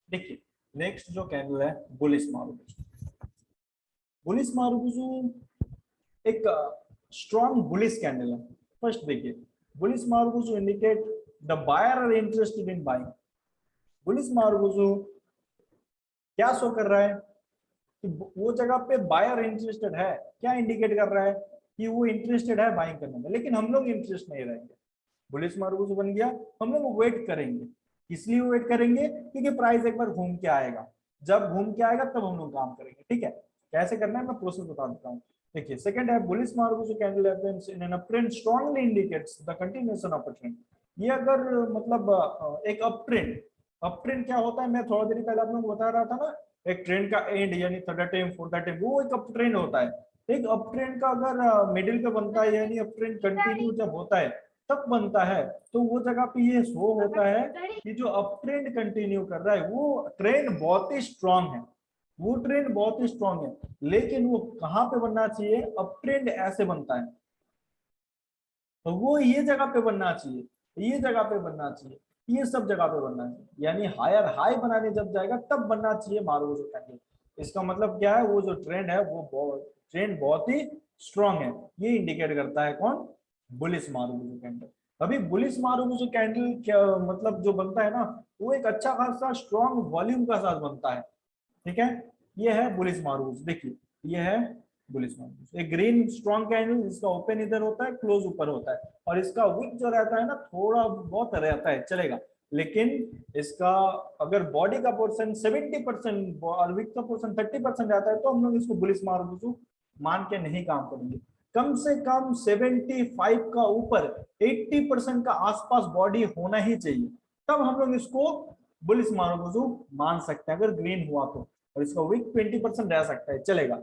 देखिए नेक्स्ट जो कैंडल है बुलिश मारुबुजू। बुलिश मारुबुजू एक स्ट्रॉन्ग बुलिश कैंडल है। फर्स्ट देखिए bullish marubozu indicate the buyer are interested in buying. Bullish marubozu क्या शो कर रहा है कि वो जगह पे बायर इंटरेस्टेड है। क्या इंडिकेट कर रहा है कि वो इंटरेस्टेड है बाइंग करने में, लेकिन हम लोग इंटरेस्ट नहीं रहेंगे। बुलिश मारुबुजू बन गया, हम लोग वेट करेंगे। इसलिए वेट करेंगे क्योंकि प्राइस एक बार घूम के आएगा। जब घूम के आएगा तब हम लोग काम करेंगे। ठीक है, कैसे करना है मैं प्रोसेस बता देता हूँ। देखिए सेकंड है bullish marubozu candle happens in an uptrend strongly indicates the continuation of a trend. ये अगर मतलब एक अपट्रेंड क्या होता है, मैं थोड़ा देर पहले आप लोगों को बता रहा था ना, एक ट्रेंड का एंड यानी थर्ड टाइम फोर्थ टाइम, वो एक अप ट्रेंड होता है। एक अप ट्रेंड का अगर मिडिल पे बनता है यानी अप ट्रेंड कंटिन्यू जब होता है तब बनता है, तो वो जगह पे ये शो होता है कि जो अप ट्रेंड कंटिन्यू कर रहा है वो ट्रेंड बहुत ही स्ट्रांग है। वो ट्रेंड बहुत ही स्ट्रांग है, लेकिन वो कहाँ पे बनना चाहिए, अप ट्रेंड ऐसे बनता है तो वो ये जगह पे बनना चाहिए, ये जगह पे बनना चाहिए, ये सब जगह पे बनना चाहिए, यानी हायर हाई बनाने जब जाएगा तब बनना चाहिए मारुबुजू कैंडल। इसका मतलब क्या है, वो जो ट्रेंड है वो ट्रेंड बहुत ही स्ट्रांग है। ये इंडिकेट करता है कौन, बुलिश मारुबुजू कैंडल। अभी बुलिश मारुबुजू कैंडल क्या मतलब जो बनता है ना, वो एक अच्छा खासा स्ट्रांग वॉल्यूम का साथ बनता है। ठीक है, ये है बुलिश मारुबुजू। देखिए ये है बुलिश मारुबुजू, एक ग्रीन स्ट्रॉन्ग कैंडल जिसका ओपन इधर होता है क्लोज ऊपर होता है, और इसका विक जो रहता है ना थोड़ा बहुत रहता है चलेगा, लेकिन इसका अगर बॉडी का पोर्शन 70% और विक का पोर्शन 30% रहता है तो हम लोग इसको बुलिश मारुबुजू मान के नहीं काम करेंगे। कम से कम 75 का ऊपर 80% का आसपास बॉडी होना ही चाहिए, तब हम लोग इसको बुलिश मारुबुजू मान सकते हैं अगर ग्रीन हुआ तो, और इसका विक 20% रह सकता है चलेगा,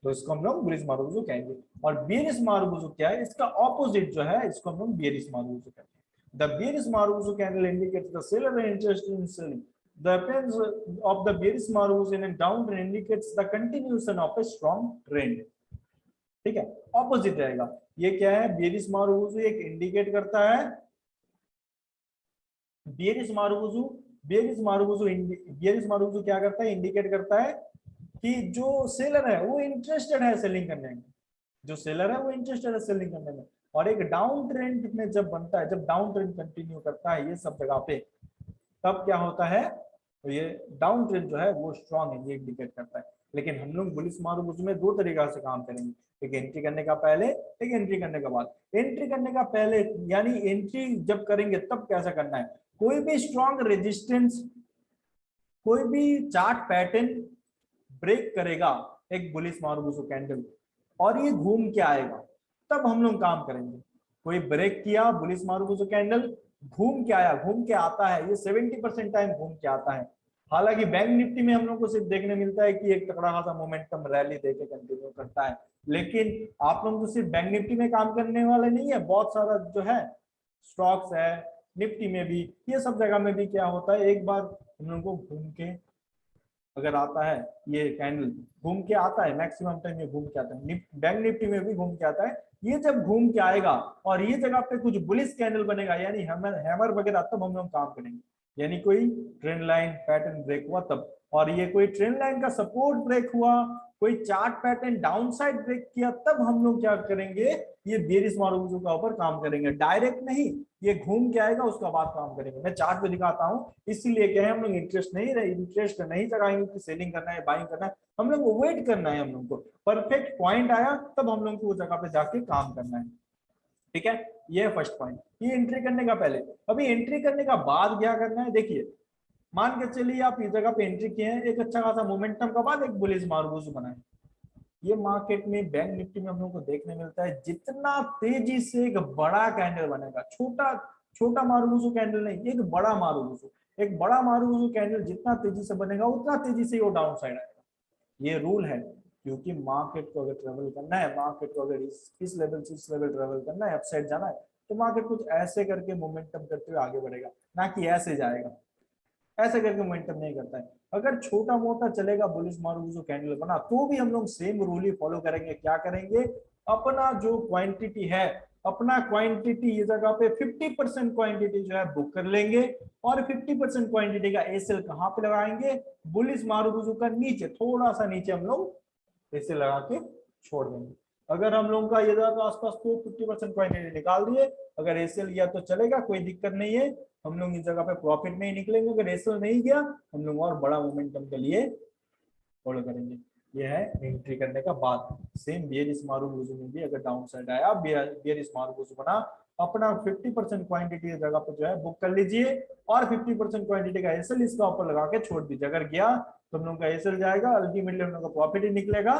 तो इसको हम लोग बुलिश मारुबुजू कहेंगे। और बियरिश मारुबुजू क्या है, इसका ऑपोजिट जो है इसको हम लोग बियरिश मारुबुजू कहते हैं। The bearish Marubozu candle indicates the seller interest in selling. The appearance of the bearish Marubozu in a downtrend indicates the continuation of a strong trend. ठीक है, ऑपोजिट रहेगा। ये क्या है, बियरिश मारुबुजू एक इंडिकेट करता है, बियरिश मारुबुजू क्या करता है, इंडिकेट करता है कि जो सेलर है वो इंटरेस्टेड है सेलिंग करने में, जो सेलर है वो इंटरेस्टेड है सेलिंग करने में। और एक डाउन ट्रेंड में जब बनता है, जब डाउन ट्रेंड कंटिन्यू करता है ये सब जगह पे, तब क्या होता है, तो ये डाउन ट्रेंड जो है वो स्ट्रांग है, ये इंडिकेट करता है। लेकिन हम लोग बुलिश मारुबुजू में दो तरीका से काम करेंगे, एक एंट्री करने का पहले, एक एंट्री करने के बाद। एंट्री करने का पहले यानी एंट्री जब करेंगे तब कैसा करना है, कोई भी स्ट्रांग रेजिस्टेंस, कोई भी चार्ट पैटर्न ब्रेक करेगा एक बुलिश मारुबुजू कैंडल और ये घूम के आएगा, तब हम लोग काम करेंगे। कोई ब्रेक किया बुलिश मारुबुजू कैंडल, घूम के आया, घूम के आता है, ये 70% टाइम घूम के आता है। हालांकि बैंक निफ्टी में हम लोग को सिर्फ देखने मिलता है कि एक तगड़ा खासा मोमेंटम रैली देके कंटिन्यू करता है, लेकिन आप लोग तो सिर्फ बैंक निफ्टी में काम करने वाले नहीं है, बहुत सारा जो है स्टॉक्स है निफ्टी में भी, ये सब जगह में भी क्या होता है, एक बार हम लोग को घूम के अगर आता है, ये कैंडल घूम के आता है, मैक्सिमम टाइम ये घूम के आता है, बैंक निफ्टी में भी घूम के आता है। ये जब घूम के आएगा और ये जगह पे कुछ बुलिश कैंडल बनेगा यानी हैमर वगैरह, तब हम लोग काम करेंगे, यानी कोई ट्रेंड लाइन पैटर्न ब्रेक हुआ तब। और ये कोई ट्रेंड लाइन का सपोर्ट ब्रेक हुआ, कोई chart pattern downside break किया, तब हम लोग क्या करेंगे, ये बेरिश मारुबुजू का ऊपर काम करेंगे, डायरेक्ट नहीं, ये घूम के आएगा उसका बाद काम करेंगे। मैं चार्ट पे दिखाता हूँ, इसीलिए क्या है हम लोग इंटरेस्ट नहीं जगाएंगे कि सेलिंग करना है बाइंग करना है, हम लोग को वेट करना है, हम लोग को परफेक्ट पॉइंट आया तब हम लोग को उस जगह पे जाके काम करना है। ठीक है, ये फर्स्ट पॉइंट, ये एंट्री करने का पहले। अभी एंट्री करने का बाद क्या करना है, देखिए मान के चलिए आप इस जगह पे एंट्री किए हैं, एक अच्छा खासा मोमेंटम का बाद एक बुलिश मारुबुजू बना है। ये मार्केट में बैंक निफ्टी में हम लोग को देखने मिलता है, जितना तेजी से एक बड़ा कैंडल बनेगा, छोटा छोटा मारुबुजू कैंडल नहीं, एक बड़ा मारुबुजू, एक बड़ा मारुबुजू कैंडल जितना तेजी से बनेगा उतना तेजी से वो डाउन साइड आएगा। ये रूल है, क्योंकि मार्केट को अगर ट्रेवल करना है, मार्केट को अगर इस लेवल से इस लेवल ट्रेवल करना है, अपसाइड जाना है, तो मार्केट कुछ ऐसे करके मोमेंटम करते हुए आगे बढ़ेगा, ना कि ऐसे जाएगा। ऐसे करके मोमेंटम नहीं करता है। अगर छोटा मोटा चलेगा बुलिश मारुबुजू कैंडल बना, तो भी हम लोग सेम रूल ही फॉलो करेंगे। क्या करेंगे, अपना जो क्वांटिटी है अपना क्वांटिटी ये जगह पे 50% क्वांटिटी जो है बुक कर लेंगे और 50% क्वांटिटी का एसएल कहां पे लगाएंगे, बुलिश मारुबुजू का नीचे, थोड़ा सा नीचे हम लोग एसएल लगा के छोड़ देंगे। अगर हम लोगों का ये जगह के आसपास तो 50% क्वांटिटी निकाल दिए, अगर एसएल लिया तो चलेगा, कोई दिक्कत नहीं है, हम लोग इस जगह पे प्रॉफिट में ही निकलेंगे। अगर एसएल नहीं गया हम लोग और बड़ा मोमेंटम के लिए फॉलो करेंगे। ये है एंट्री करने का बाद। सेम बियरिश मारुबुजू में भी अगर डाउन साइड आया, बियरिश मारुबुजू बना, अपना 50% क्वांटिटी जगह पे जो है बुक कर लीजिए और 50% क्वांटिटी का एसएल इसका ऊपर लगा के छोड़ दीजिए। अगर गया तो हम लोग का एसएल जाएगा, अल्टीमेटली हम लोग का प्रॉफिट ही निकलेगा,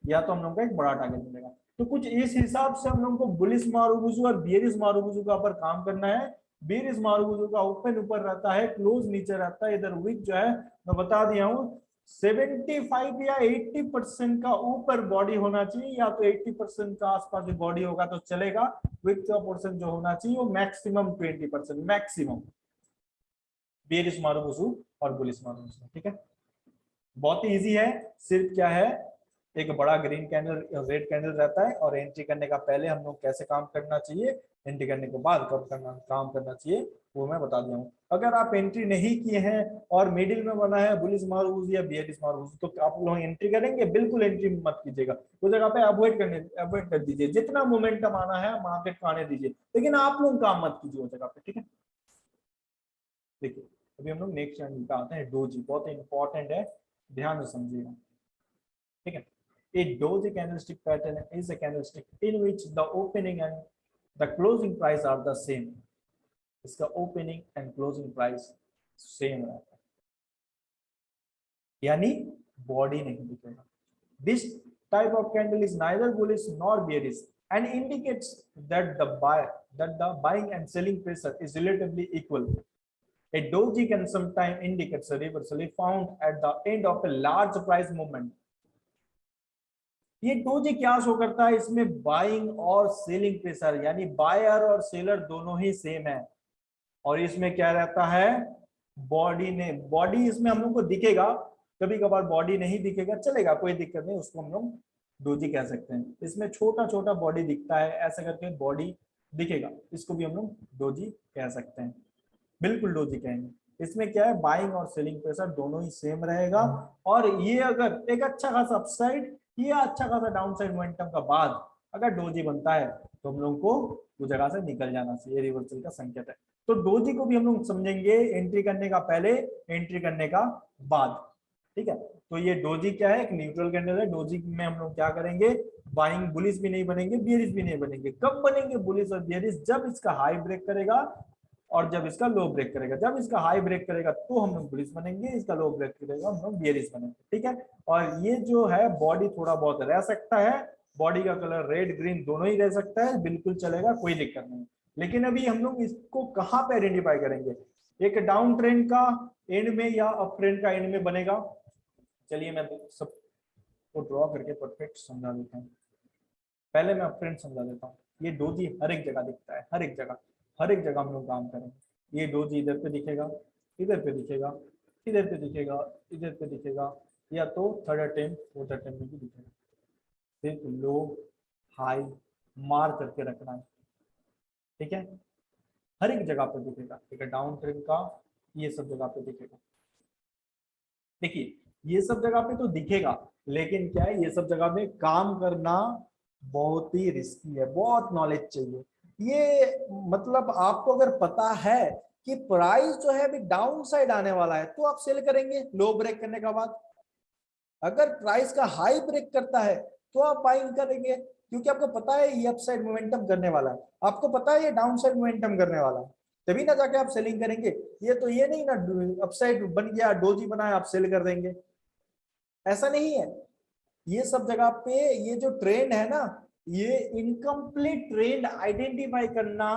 या तो हम लोग का एक बड़ा टारगेट मिलेगा। तो कुछ इस हिसाब से हम लोग को बुलिश मारुबुजू और बियरिश मारुबुजू का ऊपर काम करना है। बियरिश मारुबुजू का ओपन ऊपर रहता है, क्लोज नीचे रहता है। इधर विक जो है मैं बता दिया हूँ 75 या 80% का ऊपर बॉडी होना चाहिए, या तो 80% का आसपास भी बॉडी होगा तो चलेगा। विथ का पोर्शन जो होना चाहिए वो मैक्सिमम 20%, मैक्सिमम बियरिश मारुबुजू और बुलिश मारुबुजू। ठीक है, बहुत ही इजी है। सिर्फ क्या है, एक बड़ा ग्रीन कैंडल रेड कैंडल रहता है और एंट्री करने का पहले हम लोग कैसे काम करना चाहिए, एंट्री करने के बाद कब काम करना चाहिए वो मैं बता दिया हूँ। अगर आप एंट्री नहीं किए हैं और मिडिल में बना है बुलिश मारुबुजू या बियरिश मारुबुजू तो आप लोग एंट्री करेंगे, बिल्कुल एंट्री मत कीजिएगा, उस जगह पे अवॉइड कर दीजिए। जितना मोमेंटम आना है मार्केट को आने दीजिए, लेकिन आप लोग काम मत कीजिए उस जगह पे। ठीक है, देखिए अभी हम लोग नेक्स्ट कैंडल का आते हैं डोजी, बहुत इंपॉर्टेंट है, ध्यान से समझिएगा। ठीक है, a doji candlestick pattern is a candlestick in which the opening and the closing price are the same। इसका opening and closing price same रहता है, यानी बॉडी नहीं दिखेगा। This type of candle is neither bullish nor bearish and indicates that the buying and selling pressure is relatively equal। A doji can sometimes indicate a reversal if found at the end of a large price movement। ये doji क्या show करता है, इसमें buying और selling pressure, यानी buyer और seller दोनों ही same है। और इसमें क्या रहता है, बॉडी इसमें हम लोग को दिखेगा, कभी कभार बॉडी नहीं दिखेगा, चलेगा, कोई दिक्कत नहीं, उसको हम लोग डोजी कह सकते हैं। इसमें छोटा छोटा बॉडी दिखता है, ऐसा करके बॉडी दिखेगा, इसको भी हम लोग डोजी कह सकते हैं, बिल्कुल डोजी कहेंगे। इसमें क्या है, बाइंग और सेलिंग प्रेशर दोनों ही सेम रहेगा। और ये अगर एक अच्छा खासा अपसाइड या अच्छा खासा डाउन साइड मोमेंटम का बाद अगर डोजी बनता है तो हम लोग को उस जगह से निकल जाना चाहिए, रिवर्सल का संकेत है। तो डोजी को भी हम लोग समझेंगे एंट्री करने का पहले, एंट्री करने का बाद। ठीक है, तो ये डोजी क्या है, एक न्यूट्रल कैंडल है। डोजी में हम लोग क्या करेंगे, बाइंग बुलिश भी नहीं बनेंगे, बियरिश भी नहीं बनेंगे। कब बनेंगे बुलिश और बियरिश, जब इसका हाई ब्रेक करेगा और जब इसका लो ब्रेक करेगा। जब इसका हाई ब्रेक करेगा तो हम लोग बुलिश बनेंगे, इसका लो ब्रेक करेगा हम लोग बियरिश बनेंगे। ठीक है, और ये जो है बॉडी थोड़ा बहुत रह सकता है, बॉडी का कलर रेड ग्रीन दोनों ही रह सकता है, बिल्कुल चलेगा, कोई दिक्कत नहीं। लेकिन अभी हम लोग इसको कहाँ पे आइडेंटिफाई करेंगे, एक डाउन ट्रेंड का एंड में या अप ट्रेंड का एंड में बनेगा। चलिए मैं सबको ड्रॉ करके परफेक्ट समझा देता हूँ। पहले मैं अप ट्रेंड समझा देता हूँ। ये डोजी हर एक जगह दिखता है, हर एक जगह, हर एक जगह हम लोग काम करेंगे। ये डोजी इधर पे दिखेगा, इधर पे दिखेगा, इधर पे दिखेगा, इधर पे दिखेगा, या तो थर्ड अटेम्प्ट फोर्थ अटेम्प्ट में भी दिखेगा। सिर्फ लो हाई मार करके रखना है। ठीक है, हर एक जगह पे दिखेगा, ठीक है, डाउन ट्रेंड का ये सब जगह पे दिखेगा। देखिए ये सब जगह पे तो दिखेगा, लेकिन क्या है, ये सब जगह में काम करना बहुत ही रिस्की है, बहुत नॉलेज चाहिए। ये मतलब आपको अगर पता है कि प्राइस जो है अभी डाउन साइड आने वाला है तो आप सेल करेंगे लो ब्रेक करने के बाद। अगर प्राइस का हाई ब्रेक करता है तो आप बाइंग करेंगे, क्योंकि आपको पता है ये अपसाइड मोमेंटम करने वाला है, आपको पता है ये डाउन साइड मोमेंटम करने वाला है, तभी ना जाके आप सेलिंग करेंगे। ये तो ये नहीं ना अपसाइड बन गया, डोजी बना है, आप सेल कर देंगे, ऐसा नहीं है। ये सब जगह पे ये जो ट्रेंड है ना, ये इनकम्प्लीट ट्रेंड आइडेंटिफाई करना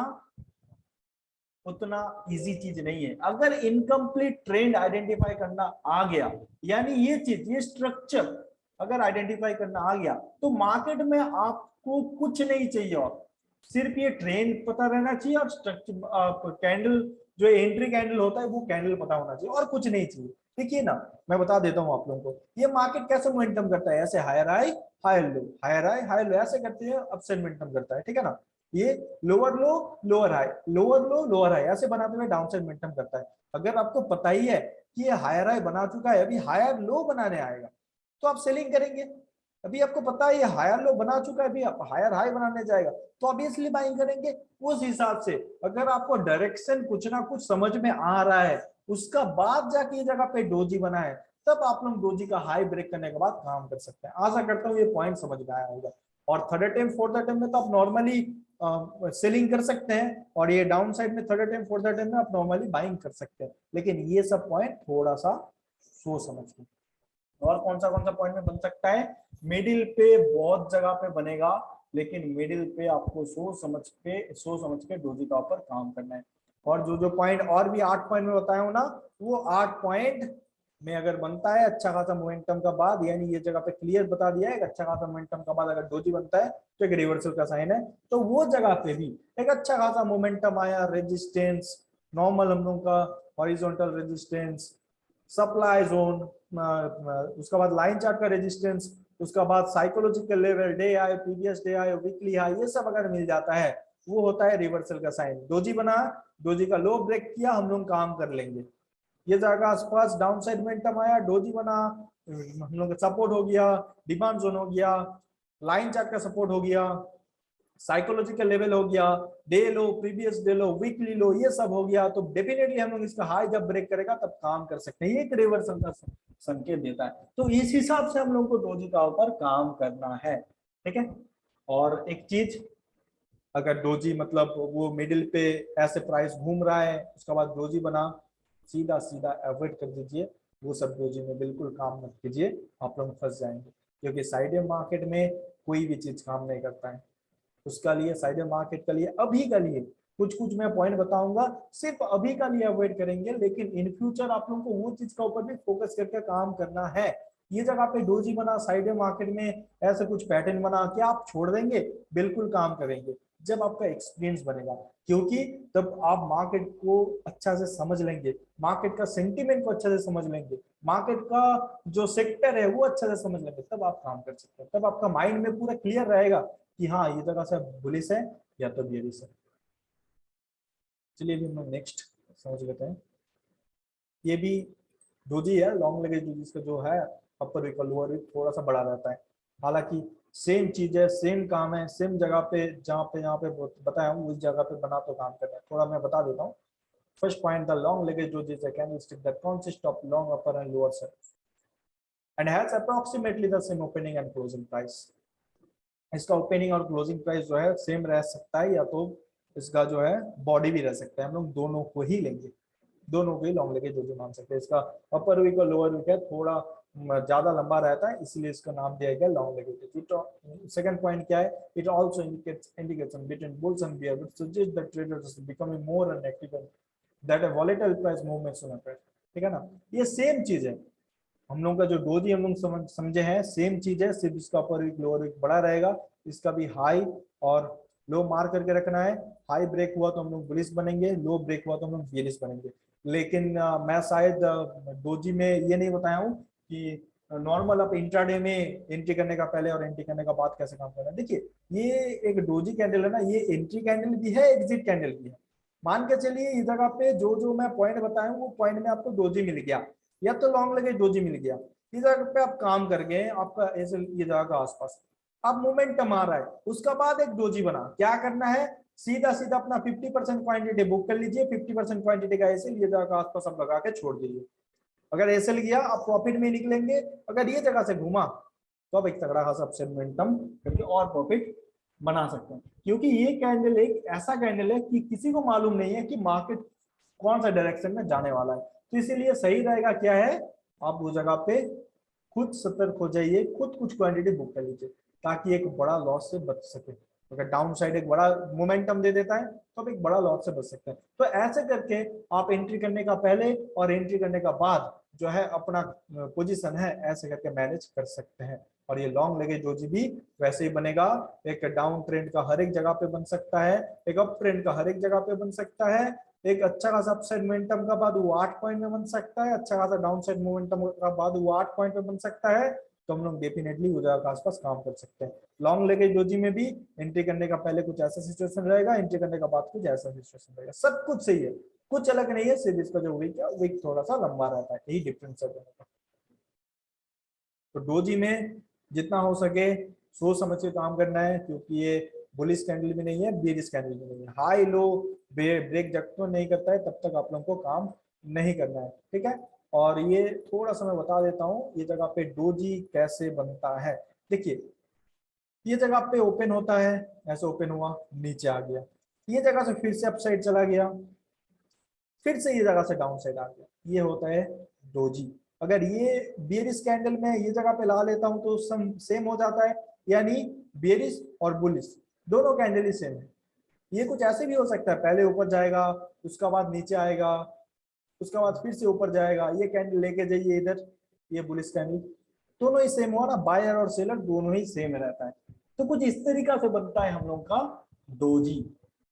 उतना इजी चीज नहीं है। अगर इनकम्प्लीट ट्रेंड आइडेंटिफाई करना आ गया, यानी ये चीज, ये स्ट्रक्चर अगर आइडेंटिफाई करना आ गया, तो मार्केट में आपको कुछ नहीं चाहिए, और सिर्फ ये ट्रेंड पता रहना चाहिए और स्ट्रक्चर कैंडल जो एंट्री कैंडल होता है वो कैंडल पता होना चाहिए, और कुछ नहीं चाहिए। देखिए ना, मैं बता देता हूँ आप लोगों को, ये मार्केट कैसे मोमेंटम करता है, ऐसे higher high higher low, higher high higher low, ऐसे करते हैं अपसाइड मोमेंटम करता है। ठीक है ना, ये लोअर लो लोअर हाई, लोअर लो लोअर हाई ऐसे बनाते हुए डाउन साइड मोमेंटम करता है। अगर आपको पता ही है कि ये हायर हाई बना चुका है, अभी हायर लो बनाने आएगा तो आप सेलिंग करेंगे। अभी आपको पता है ये हायर लो बना चुका है, अभी आप हायर हाई बनाने जाएगा तो ऑब्वियसली बाइंग करेंगे। उस हिसाब से अगर आपको डायरेक्शन कुछ ना कुछ समझ में आ रहा है, उसका बाद जाके ये जगह पे डोजी बना है, तब आप लोग डोजी का हाई ब्रेक करने के बाद काम कर सकते हैं। आशा करता हूँ ये पॉइंट समझ में आया होगा। और थर्ड अटेम्प्ट फोर्थ अटेम्प्ट में तो आप नॉर्मली सेलिंग कर सकते हैं, और ये डाउन साइड में थर्ड अटेम्प्ट फोर्थ अटेम्प्ट में आप नॉर्मली बाइंग कर सकते हैं। लेकिन ये सब पॉइंट थोड़ा सा सोच समझ के। और कौन सा पॉइंट में बन सकता है, मिडिल पे बहुत जगह पे बनेगा, लेकिन मिडिल पे आपको सोच समझ के डोजी का ऊपर काम करना है। और जो पॉइंट और भी 8 पॉइंट में बताया हूं ना, वो 8 पॉइंट में अगर बनता है अच्छा खासा मोमेंटम का बाद, यानी ये जगह पे क्लियर बता दिया है, एक अच्छा खासा मोमेंटम का बाद अगर डोजी बनता है तो एक रिवर्सल का साइन है, तो वो जगह पे भी एक अच्छा खासा मोमेंटम आया, रेजिस्टेंस नॉर्मल हम लोग का, हॉरिजॉन्टल रेजिस्टेंस, सप्लाई जोन, उसके बाद लाइन चार्ट का रेजिस्टेंस, उसका बाद psychological level, day high, previous day high, weekly high, ये सब अगर मिल जाता है वो होता है रिवर्सल का साइन। डोजी बना, डोजी का लो ब्रेक किया, हम लोग काम कर लेंगे। ये जगह आसपास डाउन साइड मोमेंटम आया, डोजी बना, हम लोग का सपोर्ट हो गया, डिमांड जोन हो गया, लाइन चार्ट का सपोर्ट हो गया, साइकोलॉजिकल लेवल हो गया, day low, previous day low, weekly low, ये सब हो गया, तो डेफिनेटली हम लोग इसका हाई जब ब्रेक करेगा तब काम कर सकते हैं। ये एक रिवर्सल का संकेत देता है। तो इस हिसाब से हम लोग को डोजी का ऊपर काम करना है, ठीक है। और एक चीज, अगर डोजी मतलब वो मिडिल पे ऐसे प्राइस घूम रहा है, उसके बाद डोजी बना, सीधा सीधा अवॉइड कर दीजिए, वो सब डोजी में बिल्कुल काम मत कीजिए, आप लोग फंस जाएंगे। क्योंकि साइड मार्केट में कोई भी चीज काम नहीं करता है। उसका लिए साइड मार्केट का लिए अभी का लिए कुछ मैं पॉइंट बताऊंगा, सिर्फ अभी का लिए अवॉइड करेंगे, लेकिन इन फ्यूचर आप लोगों को वो चीज का ऊपर भी फोकस करके काम करना है। ये जगह पे डोजी बना, साइड मार्केट में ऐसे कुछ पैटर्न बना के आप छोड़ देंगे, बिल्कुल काम करेंगे जब आपका एक्सपीरियंस बनेगा। क्योंकि तब आप मार्केट को अच्छा से समझ लेंगे, मार्केट का सेंटीमेंट को अच्छा से समझ लेंगे, मार्केट का जो सेक्टर है वो अच्छा से समझ लेंगे, तब आप काम कर सकते हैं। तब आपका माइंड में पूरा क्लियर रहेगा कि हाँ ये जगह से बुलिश है या तो बेरिश है। चलिए अभी हम नेक्स्ट समझ लेते हैं। ये भी डोजी है, लॉन्ग लेगेज डोजी का जो है अपर वीक और लोअर वीक थोड़ा सा बड़ा रहता है। हालांकि सेम चीज है, सेम काम है, सेम जगह पे जहाँ पे बताया हूँ उस जगह पे बना तो काम कर रहा है। थोड़ा मैं बता देता हूँ। First point, the long legged doji is a candlestick that consists of long upper and lower side and has approximately the same opening and closing price। इसका ओपनिंग और क्लोजिंग प्राइस जो है सेम रह सकता है, या तो इसका जो है बॉडी भी रह सकता है। हम लोग दोनों को ही लेंगे, दोनों को ही लॉन्ग लेके जो मान सकते हैं। इसका अपर वीक और लोअर वीक है थोड़ा ज्यादा लंबा रहता है, इसलिए इसका नाम दिया गया लॉन्ग लेगेज। सेकंड पॉइंट क्या है, it also indicates indication between bulls and bear which suggest that traders are becoming more unactive that a volatile price movements on a, ठीक है ना। ये सेम चीज है, हम लोग का जो डोजी हम लोग समझे हैं सेम चीज है, सिर्फ इसका अपर वीक लोअर वीक बड़ा रहेगा। इसका भी हाई और लो मार्क करके रखना है। हाई ब्रेक हुआ तो हम लोग बुलिश बनेंगे, लो ब्रेक हुआ तो हम लोग बेरिश बनेंगे। लेकिन मैं शायद डोजी में ये नहीं बताया हूँ कि नॉर्मल आप इंट्राडे में एंट्री करने का पहले और एंट्री करने का बाद कैसे काम करना है। देखिए ये एक डोजी कैंडल है ना, ये एंट्री कैंडल भी है, एग्जिट कैंडल भी है। मान के चलिए इस जगह पे जो मैं पॉइंट बताया हूँ वो पॉइंट में आपको डोजी मिल गया, या तो लॉन्ग लगे डोजी मिल गया, इस जगह पे आप काम कर गए आपका ऐसे ये जगह का आसपास, अब मोमेंटम आ रहा है, उसका बाद एक डोजी बना, क्या करना है, सीधा सीधा अपना 50% क्वांटिटी बुक कर लीजिए। 50% क्वांटिटी का ऐसे ये जगह का आसपास आप लगा के छोड़ दीजिए। अगर ऐसे गया आप प्रॉफिट में निकलेंगे, अगर ये जगह से घुमा तो आप एक तगड़ा खासा मोमेंटम करके और प्रॉफिट बना सकते हैं। क्योंकि ये कैंडल एक ऐसा कैंडल है कि किसी को मालूम नहीं है कि मार्केट कौन सा डायरेक्शन में जाने वाला है, तो इसीलिए सही रहेगा क्या है, आप उस जगह पे खुद सतर्क हो जाइए, खुद कुछ क्वांटिटी बुक कर लीजिए ताकि एक बड़ा लॉस से बच सके। अगर डाउन साइड एक बड़ा मोमेंटम दे देता है तो आप एक बड़ा लॉस से बच सकते हैं। तो ऐसे करके आप एंट्री करने का पहले और एंट्री करने का बाद जो है अपना पोजीशन है ऐसे करके मैनेज कर सकते हैं। और ये लॉन्ग लेगे डोजी भी वैसे ही बनेगा, एक डाउन ट्रेंड का हर एक जगह पे बन सकता है, एक अप ट्रेंड का हर एक जगह पे बन सकता है, एक अच्छा खासा अपसाइड मोमेंटम का बाद वो 8 पॉइंट में बन सकता है, अच्छा खासा डाउन साइड मोमेंटम का बाद वो 8 पॉइंट में बन सकता है, तो हम लोग डेफिनेटली उस जगह के आसपास काम कर सकते हैं। लॉन्ग लेकेज डोजी में भी एंट्री करने का पहले कुछ ऐसा सिचुएशन रहेगा, एंट्री करने का बाद कुछ ऐसा सिचुएशन रहेगा, सब कुछ सही है, कुछ अलग नहीं है, सिर्फ इसका जो विक है विक थोड़ा सा लंबा रहता है, यही डिफरेंस है दोनों का। तो डोजी में जितना हो सके सोच समझ के काम करना है, क्योंकि ये बुलिश कैंडल भी नहीं है, बेरिश कैंडल भी नहीं है, हाई लो ब्रेक जब तक नहीं करता है तब तक आप लोगों को काम नहीं करना है, ठीक है। और ये थोड़ा सा मैं बता देता हूँ ये जगह पे डोजी कैसे बनता है। देखिए ये जगह पे ओपन होता है, ऐसे ओपन हुआ नीचे आ गया, ये जगह से फिर से अप साइड चला गया, फिर से ये जगह से डाउन साइड आ गया, ये होता है डोजी। अगर ये बेरिश कैंडल में ये जगह पे ला लेता हूं तो सेम हो जाता है, यानी बेरिश और बुलिश दोनों कैंडल ही सेम है। ये कुछ ऐसे भी हो सकता है, पहले ऊपर जाएगा उसका बाद नीचे आएगा, उसका बाद फिर से ऊपर जाएगा, ये कैंडल लेके जाइए इधर, ये बुलिश कैंडल, दोनों ही सेम हुआ ना, बायर और सेलर दोनों ही सेम रहता है। तो कुछ इस तरीका से बनता है हम लोग का डोजी,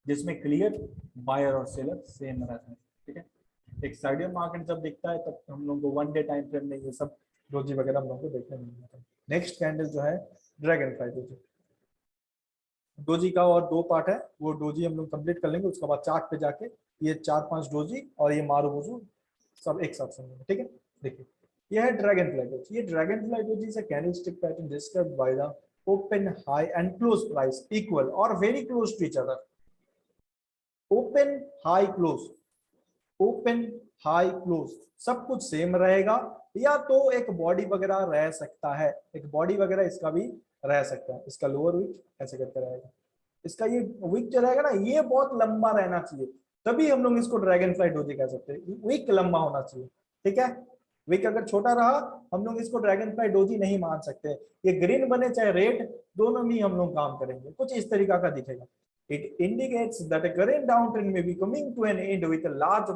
जिसमें क्लियर बायर और सेलर सेम रहता है, ठीक है। एक साइडियल मार्केट जब दिखता है तब हम लोग को वन डे टाइम फ्रेम में ये सब डोजी वगैरह हम लोग को देखने मिल जाता है। नेक्स्ट कैंडल जो है ड्रैगन फ्लाई डोजी। डोजी का और दो पार्ट है, वो डोजी हम लोग कंप्लीट कर लेंगे, उसके बाद चार्ट पे जाके ये 4-5 डोजी और ये मारुबुजु सब एक साथ समझेंगे, ठीक है। देखिए ये है ड्रैगन फ्लाई डोजी। ये dragonfly doji is a candlestick pattern described by the open high and close price equal और very close to each other. Open high close, open high close सब कुछ सेम रहेगा, या तो एक body वगैरह रह सकता है, एक बॉडी वगैरह इसका भी रह सकता है, इसका लोअर विक ऐसे करके रहेगा, इसका ये विक जो रहेगा ना ये बहुत लंबा रहना चाहिए, तभी हम लोग इसको ड्रैगन फ्लाई डोजी कह सकते हैं, विक लंबा होना चाहिए, ठीक है। विक अगर छोटा रहा हम लोग इसको ड्रैगन फ्लाई डोजी नहीं मान सकते, ये ग्रीन बने चाहे रेड दोनों में हम लोग काम करेंगे, कुछ इस तरीका का दिखेगा। It indicates that a current downtrend may be coming to an end with a large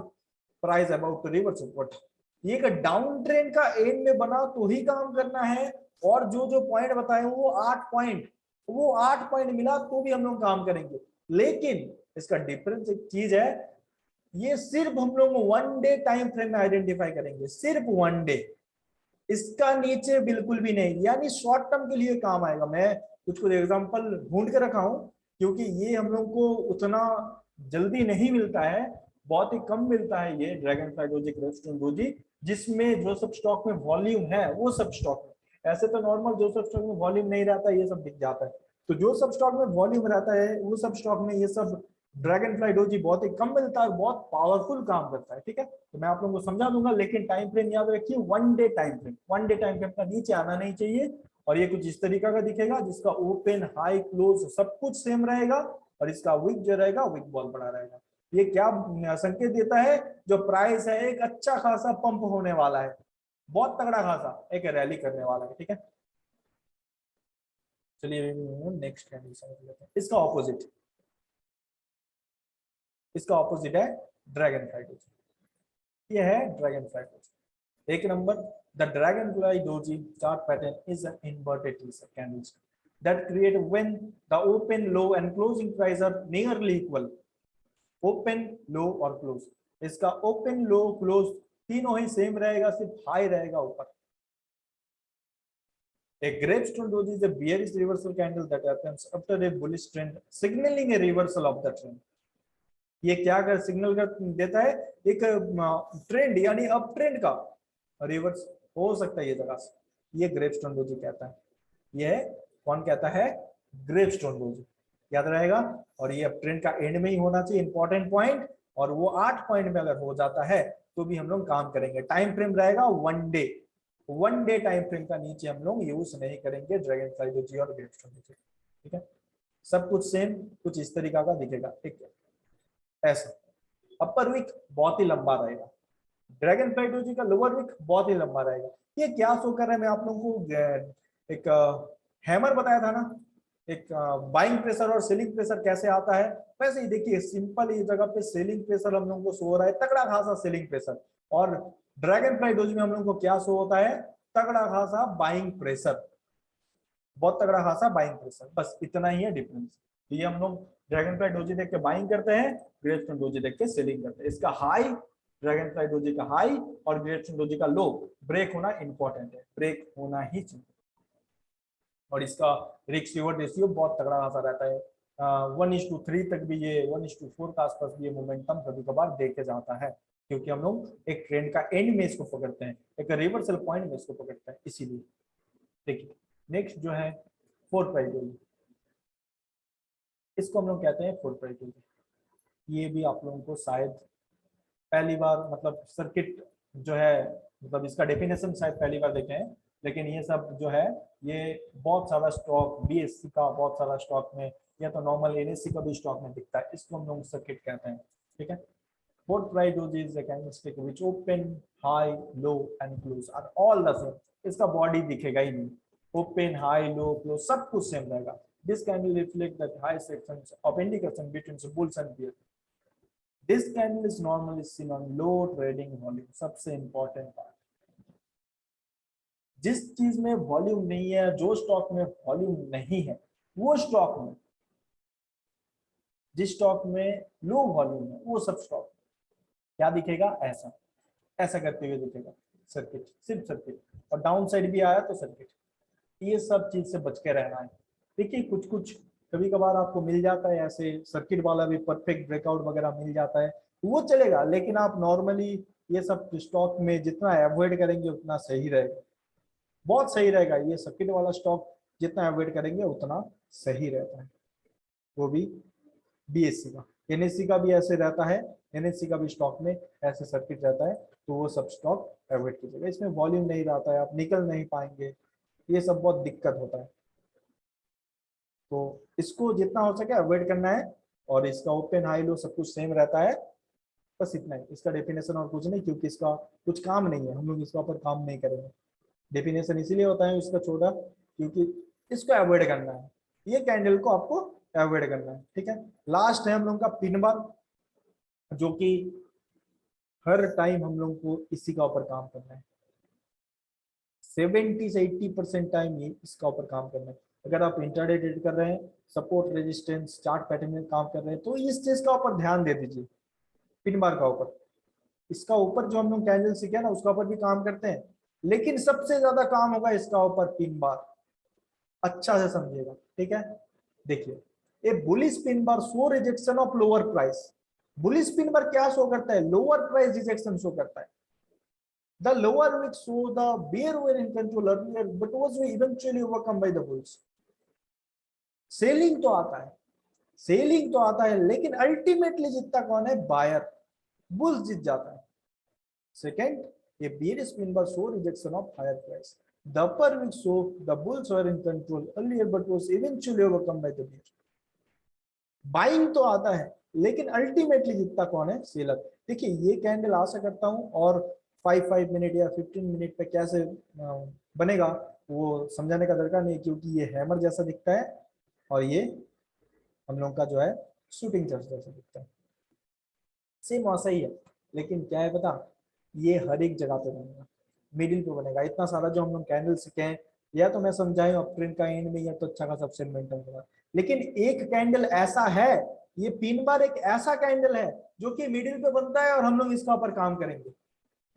price about to reverse upward। ये एक डाउन ट्रेंड का एंड में बना तो ही काम करना है, और जो जो पॉइंट बताए वो 8 पॉइंट मिला तो भी हम लोग काम करेंगे। लेकिन इसका डिफरेंस एक चीज है, ये सिर्फ हम लोग वन डे टाइम फ्रेम में आइडेंटिफाई करेंगे, सिर्फ वन डे, इसका नीचे बिल्कुल भी नहीं, यानी शॉर्ट टर्म के लिए काम आएगा। मैं कुछ कुछ एग्जांपल ढूंढ के रखा हूं, क्योंकि ये हम लोग को उतना जल्दी नहीं मिलता है, बहुत ही कम मिलता है ये ड्रैगन फ्लाई डोजी, क्रेस्टोन डोजी, जिसमें जो सब स्टॉक में वॉल्यूम है वो सब स्टॉक में, ऐसे तो नॉर्मल जो सब स्टॉक में वॉल्यूम नहीं रहता ये सब दिख जाता है, तो जो सब स्टॉक में वॉल्यूम रहता है वो सब स्टॉक में ये सब ड्रैगन फ्लाई डोजी बहुत ही कम मिलता है, बहुत पावरफुल काम करता है, ठीक है। तो मैं आप लोगों को समझा दूंगा, लेकिन टाइम फ्रेम याद रखिए one day time frame, one day time frame का नीचे आना नहीं चाहिए, और ये कुछ इस तरीका का दिखेगा जिसका ओपन हाई क्लोज सब कुछ सेम रहेगा, और इसका विक जो रहेगा विक बहुत बड़ा रहेगा। ये क्या संकेत देता है, जो प्राइस है एक अच्छा खासा पंप होने वाला है, बहुत तगड़ा खासा एक रैली करने वाला है, ठीक है। चलिए नेक्स्ट कैंडल समझ लेते हैं, इसका ऑपोजिट, इसका ऑपोजिट है ड्रैगन फ्लाई डोजी। ये है ड्रैगन फ्लाई डोजी। एक number, the dragon fly doji chart pattern is an inverted candlestick that create when the open, low and closing price are nearly equal। Open, low और close, इसका open, लो, close तीनों ही same रहेगा, सिर्फ high रहेगा ऊपर। A gravestone doji is a bearish reversal candle that happens after a bullish trend, signaling a reversal of the trend। ये क्या कर सिग्नल कर देता है, एक ट्रेंड यानी अप ट्रेंड का रिवर्स हो सकता है ये जगह से, ये ग्रेवस्टोन डोजी कहता है, ये कौन कहता है, ग्रेवस्टोन डोजी, याद रहेगा। और ये अप ट्रेंड का एंड में ही होना चाहिए, इंपॉर्टेंट पॉइंट, और वो 8 पॉइंट में अगर हो जाता है तो भी हम लोग काम करेंगे। टाइम फ्रेम रहेगा one day, one day time frame का नीचे हम लोग यूज नहीं करेंगे ड्रैगन फ्लाई डोजी और ग्रेवस्टोन डोजी, ठीक है। सब कुछ सेम, कुछ इस तरीका का दिखेगा, ठीक है। ऐसा अपर विक बहुत ही लंबा रहेगा, ड्रैगन फ्लाई डोजी का लोअर विक बहुत ही लंबा रहेगा। ये क्या शो कर रहा है, मैं आप लोगों को एक हैमर बताया था ना, एक बाइंग प्रेशर और सेलिंग प्रेशर कैसे आता है, वैसे ही देखिए सिंपल इस जगह पे सेलिंग प्रेशर हम लोगों को शो हो रहा है, तगड़ा खासा सेलिंग प्रेशर, और ड्रैगन फ्लाई डोजी में हम लोगों को क्या शो होता है, तगड़ा खासा बाइंग प्रेशर, बहुत तगड़ा खासा बाइंग प्रेशर, बस इतना ही है डिफरेंस। ये हम लोग ड्रैगन फ्लाई डोजी देख के बाइंग करते हैं, ग्रेवस्टोन डोजी देख के सेलिंग करते हैं। इसका हाई, ड्रैगन फ्लाई डोजी का हाई और ग्रेवस्टोन डोजी का लो ब्रेक होना इंपॉर्टेंट है, ब्रेक होना ही चाहिए। और इसका रिस्क रिवॉर्ड रेशियो बहुत तगड़ा खासा रहता है। 1:3 तक भी, ये 1:4 के आसपास भी ये मोमेंटम कभी कभार देखे जाता है, क्योंकि हम लोग एक ट्रेंड का एंड में इसको पकड़ते हैं, एक रिवर्सल पॉइंट में इसको पकड़ते हैं, इसीलिए। देखिए नेक्स्ट जो है फोर्थ प्राइस, इसको हम लोग कहते हैं फोर्थ प्राइस। ये भी आप लोगों को शायद पहली बार, मतलब सर्किट जो है, मतलब इसका डेफिनेशन शायद पहली बार देखे हैं, लेकिन ये सब जो है ये बहुत सारा स्टॉक, बीएससी का बहुत सारा स्टॉक में, या तो नॉर्मल एनएससी का भी स्टॉक में दिखता है, इसको हम लोग सर्किट कहते हैं। ठीक है। Fourth price is a candlestick which open, high, low and close are all the same. इसका बॉडी दिखेगा ही नहीं, ओपन, हाई, लो, क्लोज सब कुछ सेम रहेगा। This candle reflect that high sections of indication between bulls and bear. This candle is normally seen on low trading volume. सबसे important part, जिस चीज में वॉल्यूम नहीं है, जो स्टॉक में वॉल्यूम नहीं है, वो स्टॉक में, जिस स्टॉक में लो वॉल्यूम है, वो सब स्टॉक क्या दिखेगा, ऐसा ऐसा करते हुए दिखेगा सर्किट, सिर्फ सर्किट। और डाउन साइड भी आया तो सर्किट। ये सब चीज से बच के रहना है। देखिए कुछ कुछ कभी कभार आपको मिल जाता है ऐसे सर्किट वाला भी परफेक्ट ब्रेकआउट वगैरह मिल जाता है, वो चलेगा, लेकिन आप नॉर्मली ये सब स्टॉक में जितना अवॉइड करेंगे उतना सही रहेगा, बहुत सही रहेगा। ये सर्किट वाला स्टॉक जितना अवॉइड करेंगे उतना सही रहता है, वो भी बीएससी का। एनएससी का भी ऐसे रहता है, एनएससी का भी स्टॉक में ऐसे सर्किट रहता है, तो वो सब स्टॉक अवॉइड कीजिएगा। इसमें वॉल्यूम नहीं रहता है, आप निकल नहीं पाएंगे, ये सब बहुत दिक्कत होता है, तो इसको जितना हो सके अवॉइड करना है। और इसका ओपन, हाई, लो सब कुछ सेम रहता है, बस इतना ही इसका डेफिनेशन, और कुछ नहीं, क्योंकि इसका कुछ काम नहीं है, हम लोग इसका ऊपर काम नहीं करेंगे। डेफिनेशन इसीलिए होता है इसका छोटा, क्योंकि इसको अवॉइड करना है, ये कैंडल को आपको अवॉइड करना है। ठीक है। लास्ट है हम लोग का पिन बार, जो कि हर टाइम हम लोग को इसी का ऊपर काम करना है। 70 से 80% टाइम ये इसका ऊपर काम करना है। अगर आप इंटरडे ट्रेड कर रहे हैं, सपोर्ट रेजिस्टेंस चार्ट पैटर्न में काम कर रहे हैं, तो इस चीज का ऊपर ध्यान दे दीजिए, पिन बार का ऊपर। इसका ऊपर जो हम लोग कैंडल सीखे ना, उसका ऊपर भी काम करते हैं, लेकिन सबसे ज्यादा काम होगा इसका ऊपर पिन बार, अच्छा से समझिएगा। ठीक है। देखिए a bullish pin bar show rejection of lower price. Bullish pin bar क्या शो करता है, लोअर प्राइस रिजेक्शन शो करता है। The lower which show the bear were in control earlier, but was eventually overcome by the bulls. Selling तो आता है, selling तो आता है, लेकिन अल्टीमेटली जीतता कौन है, बायर, बुल्स जीत जाता है। सेकंड, ये bearish pin bar show rejection of higher price. The upper which show the bulls were in control earlier, but was eventually overcome by the bear. Buying तो आता है, लेकिन अल्टीमेटली जीतता कौन है, सेलर। देखिए ये कैंडल आशा करता हूं, और 5 मिनट या 15 मिनट पे कैसे बनेगा वो समझाने का दरकार नहीं, क्योंकि ये हैमर जैसा दिखता है, और ये हम लोग का जो है शूटिंग चर्च जैसा दिखता है, सेम वैसा ही है। लेकिन क्या है पता, ये हर एक जगह पे बनेगा, मिडिल पे बनेगा। इतना सारा जो हम लोग कैंडल सीखे हैं, या तो मैं समझाए अप ट्रेंड का एंड में, या तो अच्छा खासा अपसेट मेंटेन करा, लेकिन एक कैंडल ऐसा है, ये पिन बार एक ऐसा कैंडल है जो कि मिडिल पे बनता है, और हम लोग इसका ऊपर काम करेंगे,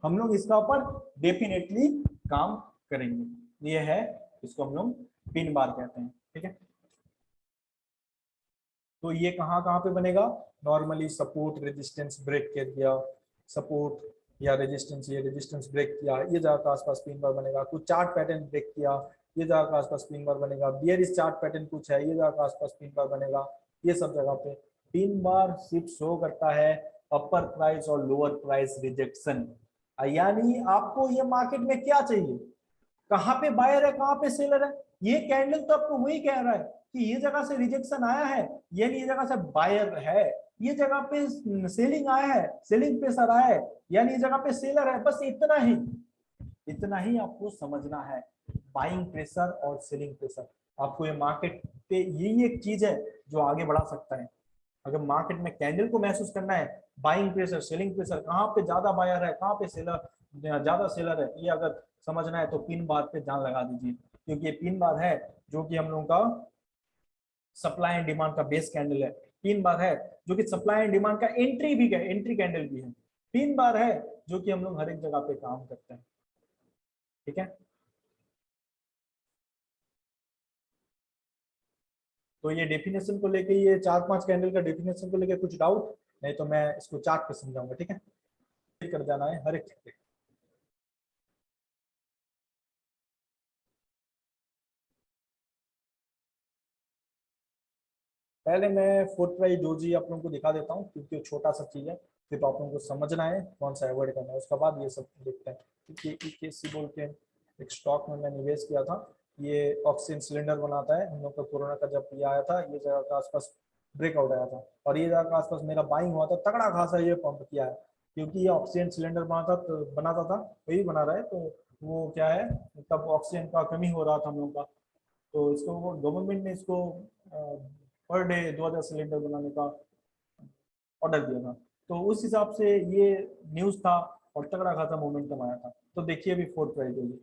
हम लोग इसका ऊपर डेफिनेटली काम करेंगे। ये है, इसको हम लोग पिन बार कहते हैं। ठीक है। तो ये कहाँ कहाँ पे बनेगा, नॉर्मली सपोर्ट रेजिस्टेंस ब्रेक कर दिया, सपोर्ट या रेजिस्टेंस, ये रेजिस्टेंस ब्रेक किया, ये जगह के आसपास पिन बार बनेगा। कुछ चार्ट पैटर्न ब्रेक किया, ये जगह के आसपास पिन बार बनेगा। बियरिश चार्ट पैटर्न कुछ है, ये जगह के आसपास पिन बार बनेगा। ये सब जगह पे पिन बार सिर्फ शो करता है अपर प्राइस और लोअर प्राइस रिजेक्शन। यानी आपको ये मार्केट में क्या चाहिए, कहाँ पे बायर है, कहाँ पे सेलर है। ये कैंडल तो आपको वही कह रहा है कि ये जगह से रिजेक्शन आया है, यानी ये जगह से बायर है, ये जगह पे सेलिंग आया है, सेलिंग प्रेशर आया है, यानी ये जगह पे सेलर है। बस इतना ही, इतना ही आपको समझना है, बाइंग प्रेशर और सेलिंग प्रेशर। आपको ये मार्केट पे यही एक चीज है जो आगे बढ़ा सकता है। अगर मार्केट में कैंडल को महसूस करना है, बाइंग प्रेशर, सेलिंग प्रेशर, कहाँ पे ज्यादा बायर है, कहाँ पे सेलर, ज्यादा सेलर है, ये अगर समझना है तो पिन बार पे ध्यान लगा दीजिए, क्योंकि ये पिन बार है जो कि हम लोगों का सप्लाई एंड डिमांड का बेस कैंडल है। पिन बार है जो कि सप्लाई एंड डिमांड का एंट्री भी है, एंट्री कैंडल भी है। पिन बार है जो कि हम लोग हर एक जगह पे काम करते हैं। ठीक है। तो ये डेफिनेशन को लेके, ये 4-5 कैंडल का डेफिनेशन को लेके कुछ डाउट, नहीं तो मैं इसको चार्ट पे समझाऊंगा, ठीक है, कर जाना है हर एक चीज। पहले मैं फुट प्राइस डोजी आप लोगों को दिखा देता हूँ, क्योंकि वो छोटा सा चीज है, सिर्फ आप लोगों को समझना है कौन सा अवॉइड करना है, उसके बाद ये सब देखते हैं। क्योंकि EKC बोल के एक स्टॉक में मैं निवेश किया था, ये ऑक्सीजन सिलेंडर बनाता है, हम लोग का कोरोना का जब ये आया था, ये जगह के आसपास ब्रेकआउट आया था, और ये जगह के आसपास मेरा बाइंग हुआ था, तगड़ा खासा ये पंप किया है, क्योंकि ये ऑक्सीजन सिलेंडर बनाता था, वही बना रहा है, तो वो क्या है, तब ऑक्सीजन का कमी हो रहा था हम लोग का, तो इसको गवर्नमेंट ने इसको पर डे 2000 सिलेंडर बनाने का ऑर्डर दिया था, तो उस हिसाब से ये न्यूज था, और तगड़ा खासा मोमेंटम आया था। तो देखिए अभी फोर्थ प्राइस होगी,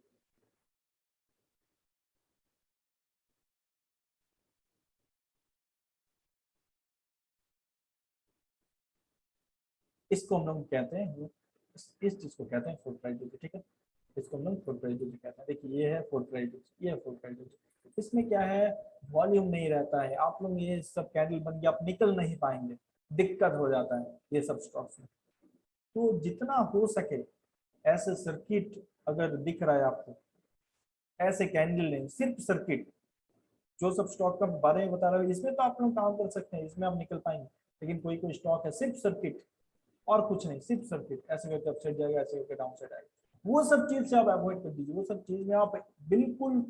इसको हम लोग कहते हैं, इस चीज को कहते हैं फोर्थ प्राइस होगी, ठीक है, इसको हम लोग फोर्थ प्राइस होगी कहते हैं। देखिए ये है फोर्थ प्राइस होगी, ये है फोर्थ प्राइस होगी। इसमें क्या है, वॉल्यूम नहीं रहता है, आप लोग ये सब कैंडल बन के आप निकल नहीं पाएंगे, दिक्कत हो जाता है ये सब स्टॉक्स में। तो जितना हो सके ऐसे सर्किट अगर दिख रहा है आपको, ऐसे कैंडल नहीं, सिर्फ सर्किट, जो सब स्टॉक का बारे में बता रहा हूँ इसमें तो आप लोग काम कर सकते हैं, इसमें आप निकल पाएंगे, लेकिन कोई कोई स्टॉक है सिर्फ सर्किट और कुछ नहीं, सिर्फ सर्किट, ऐसे करके अपसाइड जाएगा, ऐसे करके डाउन साइड आएगा, वो सब चीज से आप अवॉइड कर दीजिए, वो सब चीज में आप बिल्कुल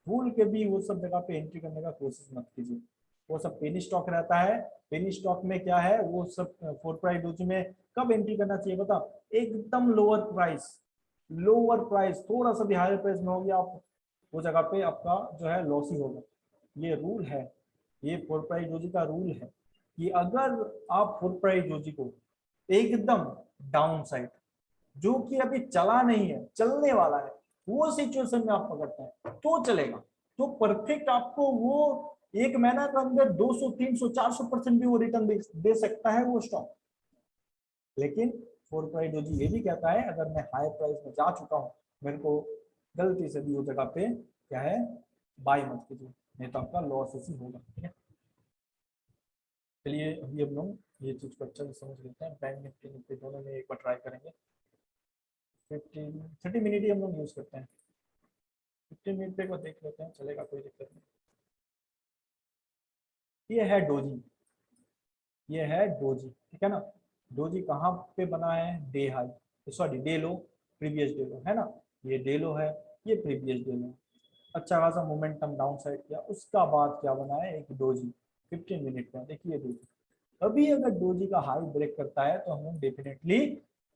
भूल के भी वो सब जगह पे एंट्री करने का कोशिश मत कीजिए। वो सब पेनी स्टॉक रहता है, पेनी स्टॉक में क्या है, वो सब फोर प्राइस डोजी में कब एंट्री करना चाहिए बता, एकदम लोअर प्राइस, थोड़ा सा भी हायर प्राइस में होगी आप, वो जगह पे आपका जो है लॉस ही होगा। ये रूल है, ये फोर प्राइस डोजी का रूल है, कि अगर आप फोर प्राइस डोजी को एकदम डाउन साइड, जो कि अभी चला नहीं है, चलने वाला है, वो सिचुएशन में आप पकड़ते हैं तो चलेगा, तो परफेक्ट आपको वो एक महीना के अंदर 200 300 400% भी वो रिटर्न दे सकता है वो स्टॉक। लेकिन फोर प्राइस डोजी ये भी कहता है, अगर मैं हाई प्राइस में जा चुका हूं, मेरे को गलती से भी वो जगह पे क्या है, बाय मत कीजिए, नहीं तो आपका लॉस ही होगा, ठीक है। चलिए अभी हम लोग ये चीज को अच्छे से समझ लेते हैं, बैंक निफ्टी निफ्टी दोनों में एक बार ट्राई करेंगे। 30 मिनट ही हम लोग यूज करते हैं, 15 मिनट पे को देख लेते हैं, चलेगा, कोई दिक्कत नहीं। ये है डोजी, ये है डोजी, ठीक है ना। डोजी कहाँ पे बना है, day high, sorry day low, previous day लो है ना, ये डे लो है, ये प्रीवियस डे लो, अच्छा खासा मोमेंटम डाउन साइड किया, उसका बाद क्या बना है, एक डोजी 15 मिनट का, देखिए डोजी, अभी अगर डोजी का हाई ब्रेक करता है तो हम लोग डेफिनेटली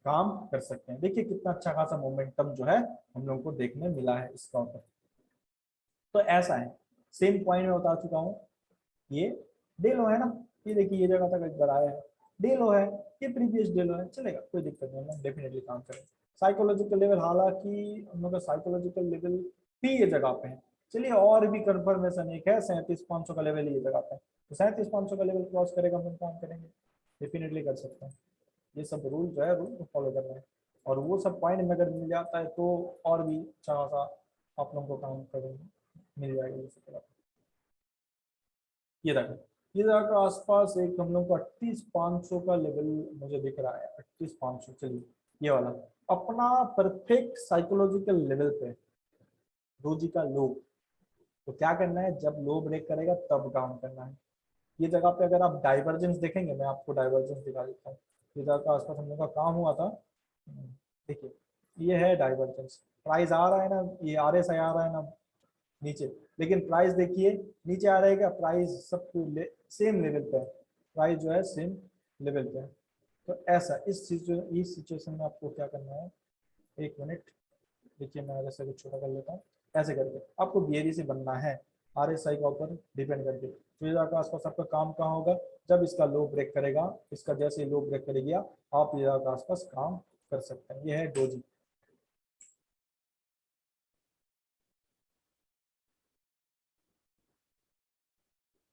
काम कर सकते हैं। देखिए कितना अच्छा खासा मोमेंटम जो है हम लोग को देखने मिला है इसका ऊपर। तो ऐसा है, सेम पॉइंट में बता चुका हूँ, ये डे लो है ना, ये देखिए ये जगह तक एक बार आया है, डे लो है, ये प्रीवियस डे लो है, चलेगा, कोई दिक्कत नहीं, हम डेफिनेटली काम करेंगे। साइकोलॉजिकल लेवल, हालांकि हम लोग का साइकोलॉजिकल लेवल भी ये जगह पे है, चलिए और भी कंफर्मेशन एक है, 37,500 का लेवल ये जगह पे है, तो 37,500 का लेवल क्रॉस करेगा, हम काम करेंगे, डेफिनेटली कर सकते हैं। ये सब रूल जो है, रूल को फॉलो करना है, और वो सब पॉइंट में अगर मिल जाता है तो और भी अच्छा खासा आप लोगों को काम करेंगे, मिल जाएगा ये सब। ये रखो, ये रखो आसपास एक हम लोग को 38,500 का लेवल मुझे दिख रहा है, 38,500, चलिए ये वाला अपना परफेक्ट साइकोलॉजिकल लेवल पे, रोजी का लो। तो क्या करना है, जब लो ब्रेक करेगा तब काम करना है। ये जगह पे अगर आप डाइवर्जेंस देखेंगे, मैं आपको डाइवर्जेंस दिखा देता हूँ, ये जगह का आसपास हम लोग का काम हुआ था, देखिए ये है डाइवर्जेंस, प्राइस आ रहा है ना, ये RSI आ रहा है ना नीचे, लेकिन प्राइस देखिए नीचे आ रहेगा, प्राइस सब सेम लेवल पे है, प्राइस जो है सेम लेवल पे है। तो ऐसा इस सिचुएशन में आपको क्या करना है, एक मिनट, देखिए मैं ऐसे कुछ छोटा कर लेता हूँ, ऐसे करके आपको बियरी से बनना है, RSI का ऊपर डिपेंड करके, तो का आसपास आपका काम कहाँ होगा, जब इसका लो ब्रेक करेगा, इसका जैसे लो ब्रेक करेगी आप ये के आसपास काम कर सकते हैं। ये है डोजी।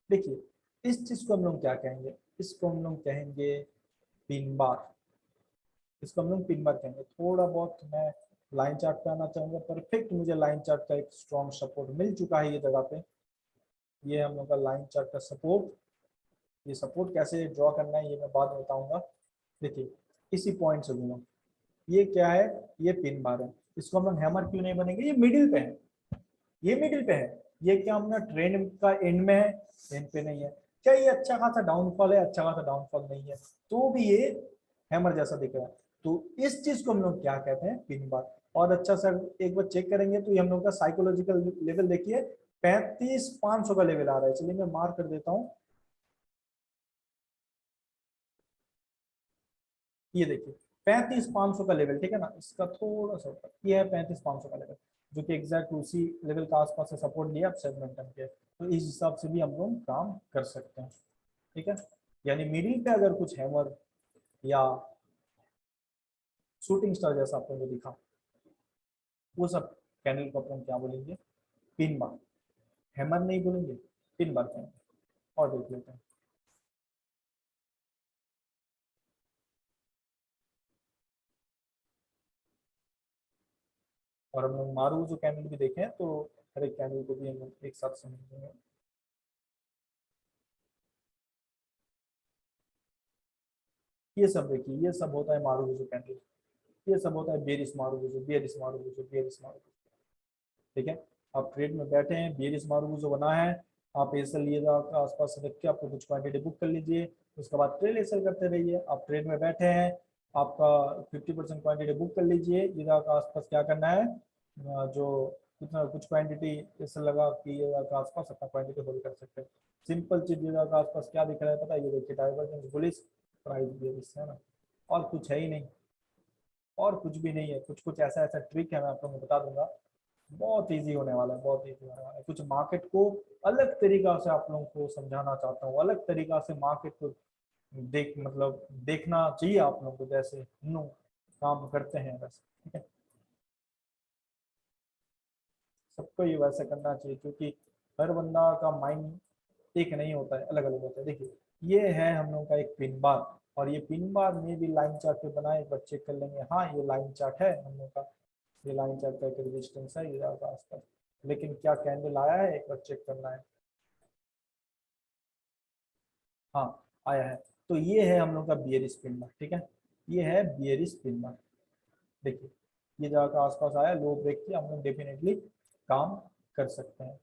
देखिए इस चीज को हम लोग क्या कहेंगे, इसको हम लोग कहेंगे पिन बार, इसको हम लोग पिन बार कहेंगे। थोड़ा बहुत मैं लाइन चार्ट पे आना चाहूंगा, परफेक्ट मुझे लाइन चार्ट का एक स्ट्रॉन्ग सपोर्ट मिल चुका है ये जगह पे, ये हम लोग का लाइन चार्ट का सपोर्ट। ये सपोर्ट कैसे ड्रॉ करना है ये मैं बाद में बताऊंगा। देखिए इसी पॉइंट से घूमा, ये क्या है, ये पिन बार है, इसको हम लोग हैमर क्यों नहीं बनेंगे, ये मिडिल पे है, ये मिडिल पे है। ये क्या हमने ट्रेंड का एंड में है, एंड पे नहीं है। क्या ये अच्छा खासा डाउनफॉल है, अच्छा खासा डाउनफॉल नहीं है, तो भी ये हैमर जैसा दिख रहा है। तो इस चीज को हम लोग क्या कहते हैं, पिन बार। और अच्छा सा एक बार चेक करेंगे तो ये हम लोग का साइकोलॉजिकल लेवल देखिए 35,500 का लेवल आ रहा है। चलिए मैं मार्क कर देता हूँ, ये देखिए 35,500 का लेवल, ठीक है ना, इसका थोड़ा सा ऊपर ये है 35,500 का लेवल, जो कि एग्जैक्ट उसी लेवल का आसपास से सपोर्ट लिया आप सेगमेंटम के। तो इस हिसाब से भी हम लोग काम कर सकते हैं, ठीक है। यानी मिडिल पे अगर कुछ हैमर या शूटिंग स्टार जैसा आपको जो दिखा, वो सब कैंडल को अपन क्या बोलेंगे, पिन बार। हैमर नहीं बोलेंगे, पिन बार कहेंगे। और देख लेते हैं, और हम लोग मारू जो कैंडल भी देखे हैं, तो हर एक कैंडल को भी हम लोग एक साथ समझेंगे। ये सब देखिए, ये सब होता है मारू जो कैंडल, ये सब होता है बेरिश मारूबुजो, बेरिश मारूबुजो, बेरिश मारूबुजो, ठीक है। आप ट्रेड में बैठे हैं, बेरिश मारूबुजो बना है, आप एसएल लिए आसपास रख के आपको कुछ क्वांटिटी बुक कर लीजिए, उसके बाद ट्रेड एसएल करते रहिए। आप ट्रेड में बैठे हैं, आपका 50% क्वांटिटी बुक कर लीजिए, ये आसपास क्या करना है, जो कितना कुछ क्वांटिटी एसएल लगा कि ये के आसपास अपना क्वांटिटी होल्ड कर सकते हैं। सिंपल चीज ये के आसपास क्या दिख रहा है पता है, ये देखिए डाइवर्जेंस बुलिश, प्राइस बेरिश, है ना, और कुछ है ही नहीं, और कुछ भी नहीं है। कुछ कुछ ऐसा ऐसा ट्रिक है, मैं आप लोगों को बता दूंगा, बहुत इजी होने वाला है, बहुत इजी होने वाला है। कुछ मार्केट को अलग तरीका से आप लोगों को समझाना चाहता हूँ, अलग तरीका से मार्केट को देख मतलब देखना चाहिए आप लोगों को, जैसे हम लोग काम करते हैं वैसे, ठीक है। सबको ये वैसे करना चाहिए, क्योंकि हर बंदा का माइंड एक नहीं होता है, अलग अलग होता है। देखिए ये है हम लोग का एक पिन बार, और ये पिन बार में भी लाइन चार्ट पे बना है, एक बार चेक कर लेंगे। हाँ ये लाइन चार्ट है हम लोग का, ये लाइन चार्ट का एक रेजिस्टेंस है ये आसपास, लेकिन क्या कैंडल आया है एक बार चेक करना है। हाँ आया है। तो ये है हम लोग का बियरिश पिन बार, ठीक है, ये है बियरिश पिन बार। देखिए ये जगह का आसपास आया, लो ब्रेक किया, हम लोग डेफिनेटली काम कर सकते हैं।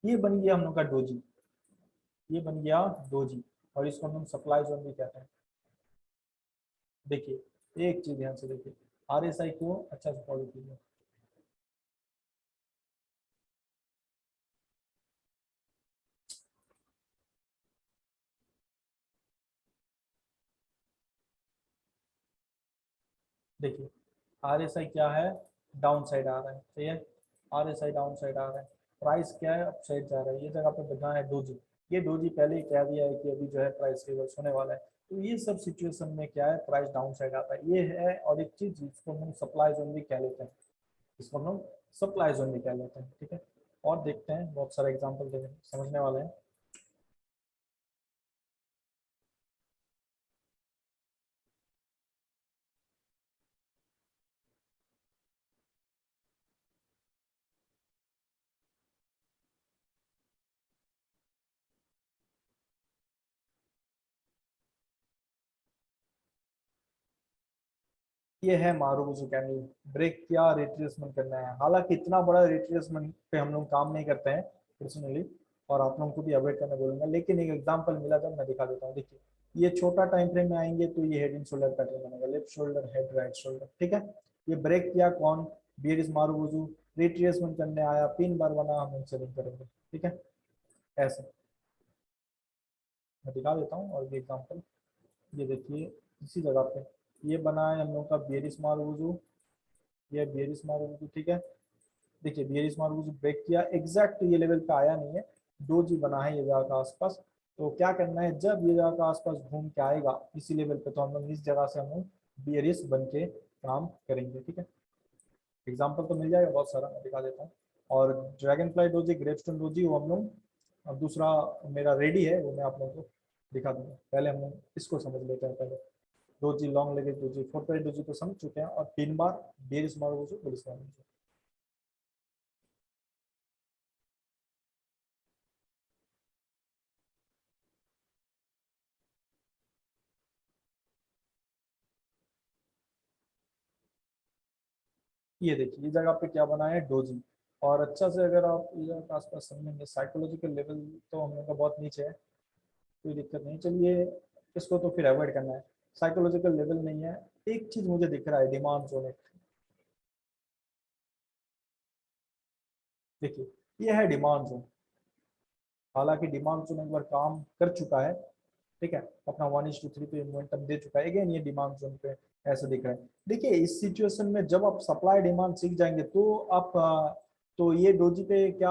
ये बन गया हम लोग का डोजी, ये बन गया डोजी, और इसको हम सप्लाई जोन भी कहते हैं। देखिए एक चीज ध्यान से देखिए, आरएसआई को अच्छा से फॉलो कीजिए। देखिए आरएसआई क्या है, डाउन साइड आ रहा है, सही है, आरएसआई डाउन साइड आ रहा है, प्राइस क्या है, अप साइड जा रहा है। ये जगह पे बना है डोजी, ये डोजी पहले ही कह दिया है कि अभी जो है प्राइस रिवर्स होने वाला है। तो ये सब सिचुएशन में क्या है, प्राइस डाउन साइड आता है, ये है। और एक चीज जिसको हम सप्लाई जोन भी कह लेते हैं, इसको हम सप्लाई जोन भी कह लेते हैं, ठीक है। और देखते हैं, बहुत सारे एग्जाम्पल समझने वाले हैं। ये है मारूबुजू कैंडल, ब्रेक किया, रिट्रेसमेंट करना है। हालांकि इतना बड़ा रिट्रेसमेंट पे हम लोग काम नहीं करते हैं पर्सनली, और आप लोगों को भी अवॉइड करना बोलूंगा, लेकिन एक एग्जांपल मिला था, मैं दिखा देता हूँ। देखिए ये छोटा टाइम फ्रेम में आएंगे तो ये हेड एंड शोल्डर पैटर्न बनेगा, left shoulder head right shoulder, ठीक है। ये ब्रेक किया कौन, बियरिश मारूबुजू, रिट्रेसमेंट करने आया, पिन बार बना, हम सेलिंग करेंगे, ठीक है। ऐसे मैं दिखा देता हूँ और भी एग्जाम्पल। ये देखिए इसी जगह पे ये बना है हम लोग का बियरिश मारूबुजू, ये बियरिश मारूबुजू, ठीक है। देखिए बियरिश मारूबुजू ब्रेक किया, एग्जैक्ट ये लेवल पे आया नहीं है, दो जी बना है ये जगह का आसपास। तो क्या करना है, जब ये जगह का आसपास घूम के आएगा इसी लेवल पे, तो हम लोग इस जगह से हम लोग बियरिश बन के काम करेंगे, ठीक है। एग्जाम्पल तो मिल जाएगा बहुत सारा, मैं दिखा देता हूँ। और ड्रैगन फ्लाई डोजी, ग्रेपस्टोन डोजी, वो हम लोग अब दूसरा मेरा रेडी है, वो मैं आप लोगों को दिखा दूंगा। पहले हम लोग इसको समझ लेते हैं पहले। दो जी लॉन्ग लेगे, दो जी फोर पे, दो जी तो समझ चुके हैं, और तीन बार बेरिश मारूबुजू, बेरिश मारूबुजू। ये देखिए, ये जगह पे क्या बना है, डोजी। और अच्छा से अगर आप ये आसपास समझेंगे, साइकोलॉजिकल लेवल तो हम लोग का बहुत नीचे है, कोई दिक्कत नहीं, चलिए इसको तो फिर अवॉइड करना है। साइकोलॉजिकल लेवल नहीं है। एक चीज मुझे दिख रहा है, डिमांड जोन। देखिए, ये है डिमांड जोन। हालांकि डिमांड जोन एक बार काम कर चुका है, ठीक है, अपना 1:3 पे मोमेंटम दे चुका है। अगेन ये डिमांड जोन पे ऐसे दिख रहा है। देखिए, इस सिचुएशन में जब आप सप्लाई डिमांड सीख जाएंगे तो आप तो ये डोजी पे क्या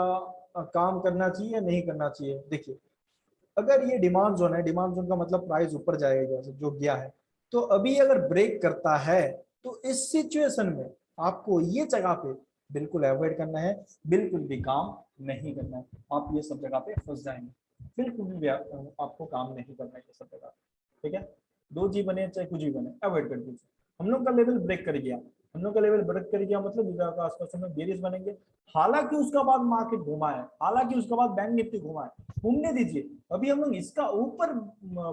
काम करना चाहिए या नहीं करना चाहिए। देखिए, अगर ये डिमांड जोन है, डिमांड जोन का मतलब प्राइस ऊपर जाएगा जो गया है, तो अभी अगर ब्रेक करता है तो इस सिचुएशन में आपको ये जगह पे बिल्कुल अवॉइड करना है, बिल्कुल भी काम नहीं करना है। आप ये सब जगह पे फंस जाएंगे, बिल्कुल भी आपको काम नहीं करना है ये सब जगह। ठीक है, दो जी बने चाहे कुछ भी बने, अवॉइड कर दीजिए। हम लोग का लेवल ब्रेक कर गया, हम लोग का लेवल ब्रेक कर गया मतलब इस जगह का आसपास में बेरिस बनेंगे। हालांकि उसका बाद मार्केट घुमा है, हालांकि उसके बाद बैंक निफ्टी घुमा है, घूमने दीजिए। अभी हम लोग इसका ऊपर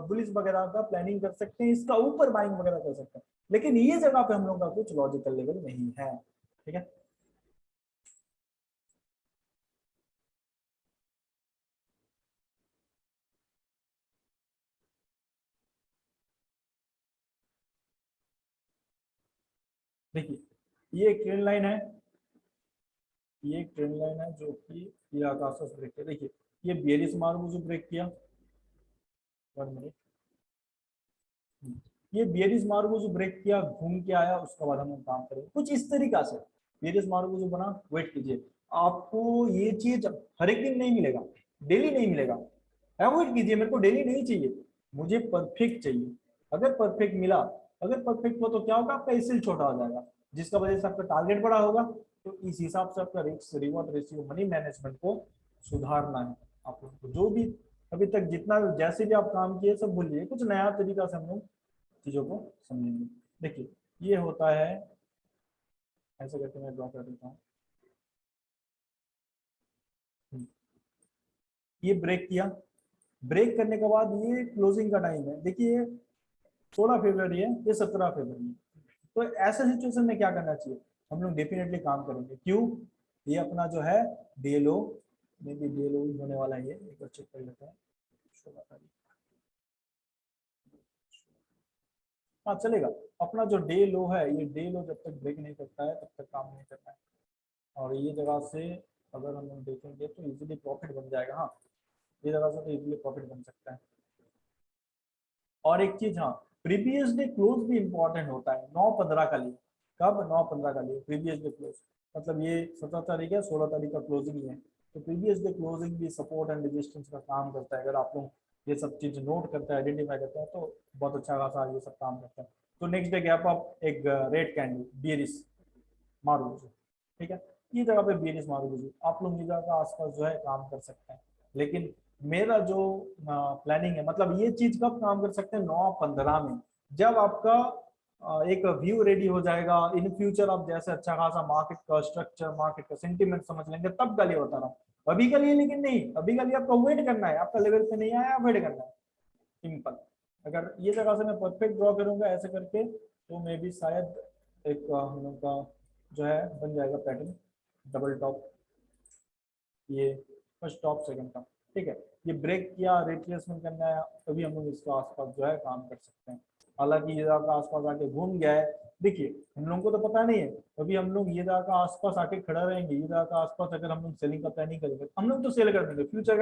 बुलिस वगैरह का प्लानिंग कर सकते हैं, इसका ऊपर बाइंग वगैरह कर सकते हैं, लेकिन ये जगह पे हम लोग का कुछ लॉजिकल लेवल नहीं है। ठीक है, देखिए, ये एक ट्रेंड लाइन है, ये एक ट्रेंड लाइन है जो कि ये आकाश ब्रेक है। देखिए, ये बियरिश मार्ग जो ब्रेक किया, 1 मिनट, ये बियरिश मार्ग जो ब्रेक किया, घूम के आया, उसके बाद हम लोग काम करेंगे कुछ इस तरीका से। बियरिश मार्ग जो बना, वेट कीजिए। आपको ये चीज हर एक दिन नहीं मिलेगा, डेली नहीं मिलेगा, अवॉइड कीजिए। मेरे को डेली नहीं चाहिए, मुझे परफेक्ट चाहिए। अगर परफेक्ट मिला, अगर परफेक्ट हो तो क्या होगा, आपका एसएल छोटा हो जाएगा, जिसका वजह से आपका टारगेट बड़ा होगा। तो इस हिसाब से आपका risk reward ratio, money management को सुधारना है। आप लोग को जो भी अभी तक जितना जैसे भी आप काम किए सब भूलिए, कुछ नया तरीका से हम लोग चीजों को समझेंगे। देखिए, ये होता है, ऐसे करके मैं ड्रॉ कर देता हूँ। ये ब्रेक किया, ब्रेक करने के बाद ये क्लोजिंग का टाइम है। देखिए, 16 फरवरी है, ये 17 फरवरी है। तो ऐसे सिचुएशन में क्या करना चाहिए, हम लोग डेफिनेटली काम करेंगे। क्यों, ये अपना जो है day low, may be day लो होने वाला है, ये एक बार चेक कर लेते हैं। 16 तारीख, हाँ चलेगा। अपना जो डे लो है, ये डे लो जब तक ब्रेक नहीं करता है तब तक काम नहीं करना है। और ये जगह से अगर हम लोग देखेंगे तो इजीली प्रॉफिट बन जाएगा। हाँ, ये जगह से तो इजीली प्रॉफिट बन सकता है। और एक चीज, हाँ, प्रीवियस डे क्लोज भी इंपॉर्टेंट होता है 9/15 का लिए। कब, 9/15 का लिए प्रीवियस डे क्लोज, मतलब ये 17 तारीख है, 16 तारीख का क्लोजिंग है। तो प्रीवियस डे क्लोजिंग भी सपोर्ट एंड रेजिस्टेंस का काम करता है। अगर आप लोग ये सब चीज नोट करते हैं, आइडेंटिफाई करते हैं, तो बहुत अच्छा खासा ये सब काम करता है। तो नेक्स्ट डे गैप अप, एक रेड कैंडल बियरिश मारू, ठीक है, ये जगह पे बियरिश मारू, आप लोग ये जगह आसपास जो है काम कर सकते हैं। लेकिन मेरा जो प्लानिंग है, मतलब ये चीज कब काम कर सकते हैं, 9/15 में, जब आपका एक व्यू रेडी हो जाएगा। इन फ्यूचर आप जैसे अच्छा खासा मार्केट का स्ट्रक्चर, मार्केट का सेंटीमेंट समझ लेंगे, तब का लिए बता रहा हूँ। अभी का लिए लेकिन नहीं, अभी का लिए आपको वेट करना है, आपका लेवल पे नहीं आया, वेट करना है, सिंपल। अगर ये जगह से मैं परफेक्ट ड्रॉ करूंगा ऐसे करके, तो मे भी शायद एक हम लोग का जो है बन जाएगा पैटर्न, डबल टॉप, ये फर्स्ट टॉप सेकंड टॉप, ठीक है। ये ब्रेक किया, रिट्रेसमेंट करना है, तभी हम लोग इसके आसपास जो है काम कर सकते हैं। हालांकि ये जगह आसपास आके घूम गया है, देखिए हम लोगों को तो पता नहीं है। अभी हम लोग ये जगह का आसपास आके खड़ा रहेंगे, ये जगह का आसपास अगर हम लोग सेलिंग का प्लानिंग करेंगे, हम लोग तो सेल कर देंगे फ्यूचर